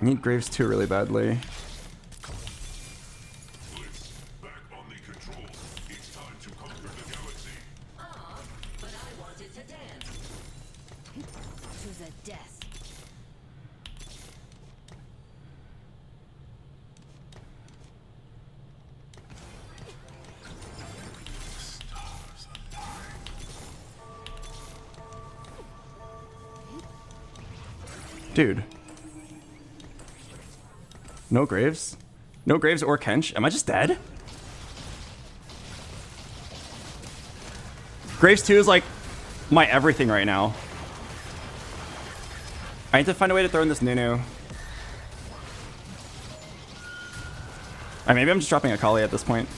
I need Graves 2 really badly. Dude. No Graves? No Graves or Kench? Am I just dead? Graves 2 is like my everything right now. I need to find a way to throw in this Nunu. Alright, maybe I'm just dropping a Kali at this point.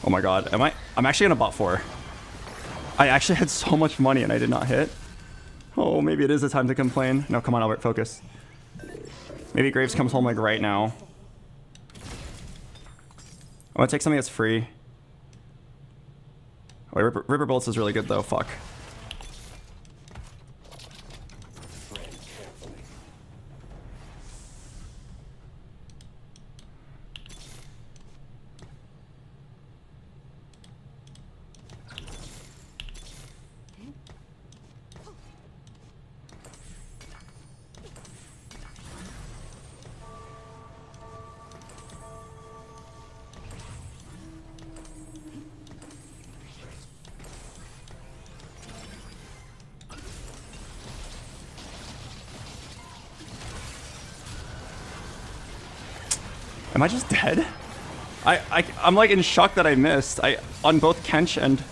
Oh my god, I'm actually gonna bot 4. I actually had so much money and I did not hit. Oh, maybe it is the time to complain. No, come on, Albert, focus. Maybe Graves comes home like right now. I want to take something that's free. Oh, wait, Ripper Bolts is really good though, fuck. Am I just dead? I'm like in shock that I missed. On both Kench and